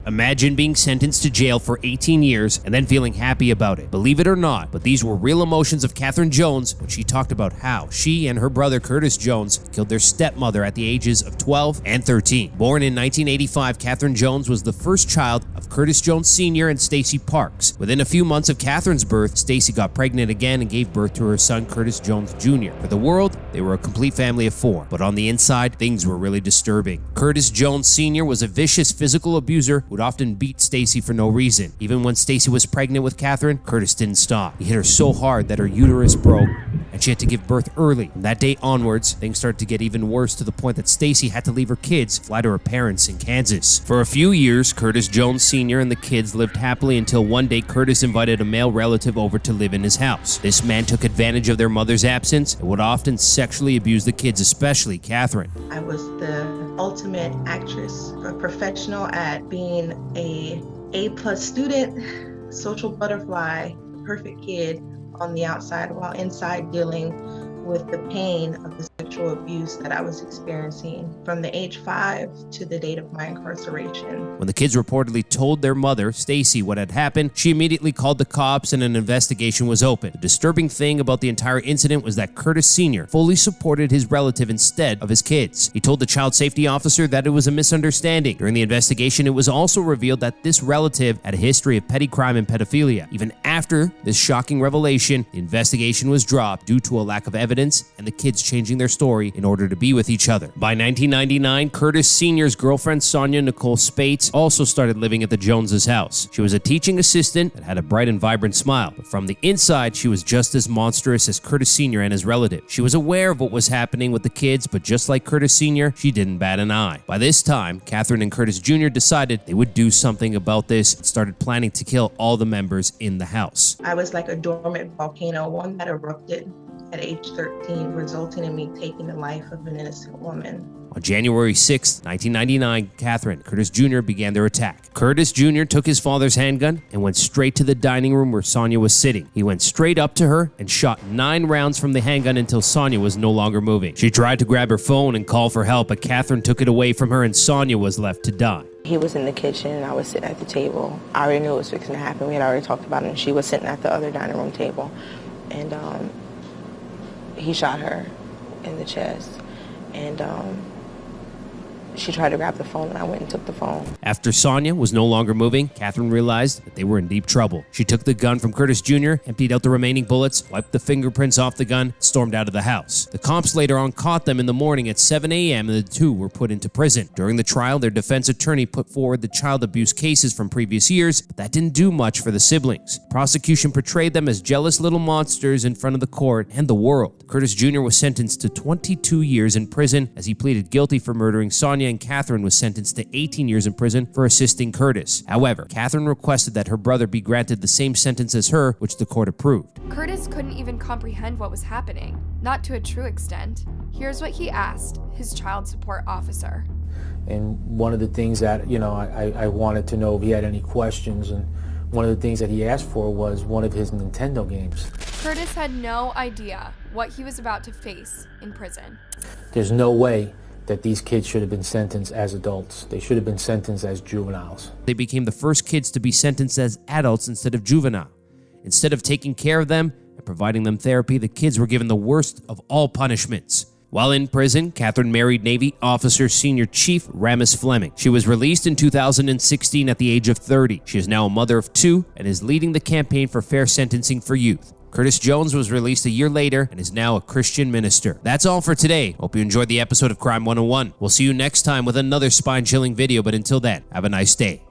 Imagine being sentenced to jail for 18 years and then feeling happy about it. Believe it or not, but these were real emotions of Catherine Jones when she talked about how she and her brother Curtis Jones killed their stepmother at the ages of 12 and 13. Born in 1985, Catherine Jones was the first child of Curtis Jones Sr. and Stacy Parks. Within a few months of Catherine's birth, Stacy got pregnant again and gave birth to her son Curtis Jones Jr. For the world, they were a complete family of 4, but on the inside, things were really disturbing. Curtis Jones Sr. was a vicious physical abuser who would often beat Stacy for no reason. Even when Stacy was pregnant with Catherine, Curtis didn't stop. He hit her so hard that her uterus broke and she had to give birth early. From that day onwards, things started to get even worse to the point that Stacy had to leave her kids, fly to her parents in Kansas. For a few years, Curtis Jones Sr. and the kids lived happily until one day Curtis invited a male relative over to live in his house. This man took advantage of their mother's absence and would often sexually abuse the kids, especially Catherine. I was the ultimate actress, a professional at being a A+ student, social butterfly, perfect kid on the outside, while inside dealing with the pain of the sexual abuse that I was experiencing from the age 5 to the date of my incarceration. When the kids reportedly told their mother, Stacy, what had happened, she immediately called the cops and an investigation was opened. The disturbing thing about the entire incident was that Curtis Sr. fully supported his relative instead of his kids. He told the child safety officer that it was a misunderstanding. During the investigation, it was also revealed that this relative had a history of petty crime and pedophilia. Even after this shocking revelation, the investigation was dropped due to a lack of evidence and the kids changing their story in order to be with each other. By 1999, Curtis Sr.'s girlfriend Sonia Nicole Spates also started living at the Joneses' house. She was a teaching assistant that had a bright and vibrant smile, but from the inside, she was just as monstrous as Curtis Sr. and his relative. She was aware of what was happening with the kids, but just like Curtis Sr., she didn't bat an eye. By this time, Catherine and Curtis Jr. decided they would do something about this and started planning to kill all the members in the house. I was like a dormant volcano, one that erupted at age 13, resulting in me taking the life of an innocent woman. On January 6, 1999, Catherine and Curtis Jr. began their attack. Curtis Jr. took his father's handgun and went straight to the dining room where Sonia was sitting. He went straight up to her and shot 9 rounds from the handgun until Sonia was no longer moving. She tried to grab her phone and call for help, but Catherine took it away from her and Sonia was left to die. He was in the kitchen and I was sitting at the table. I already knew it was fixing to happen. We had already talked about it, and she was sitting at the other dining room table. And he shot her in the chest, and she tried to grab the phone, and I went and took the phone. After Sonia was no longer moving, Catherine realized that they were in deep trouble. She took the gun from Curtis Jr., emptied out the remaining bullets, wiped the fingerprints off the gun, stormed out of the house. The cops later on caught them in the morning at 7 a.m. and the two were put into prison. During the trial, their defense attorney put forward the child abuse cases from previous years, but that didn't do much for the siblings. Prosecution portrayed them as jealous little monsters in front of the court and the world. Curtis Jr. was sentenced to 22 years in prison as he pleaded guilty for murdering Sonia, and Catherine was sentenced to 18 years in prison for assisting Curtis. However, Catherine requested that her brother be granted the same sentence as her, which the court approved. Curtis couldn't even comprehend what was happening, not to a true extent. Here's what he asked his child support officer. And one of the things that, I wanted to know if he had any questions, and one of the things that he asked for was one of his Nintendo games. Curtis had no idea what he was about to face in prison. There's no way that these kids should have been sentenced as adults. They should have been sentenced as juveniles. They became the first kids to be sentenced as adults instead of juvenile. Instead of taking care of them and providing them therapy, the kids were given the worst of all punishments. While in prison, Catherine married Navy Officer Senior Chief Ramus Fleming. She was released in 2016 at the age of 30. She is now a mother of 2 and is leading the campaign for fair sentencing for youth. Curtis Jones was released a year later and is now a Christian minister. That's all for today. Hope you enjoyed the episode of Crime 101. We'll see you next time with another spine-chilling video, but until then, have a nice day.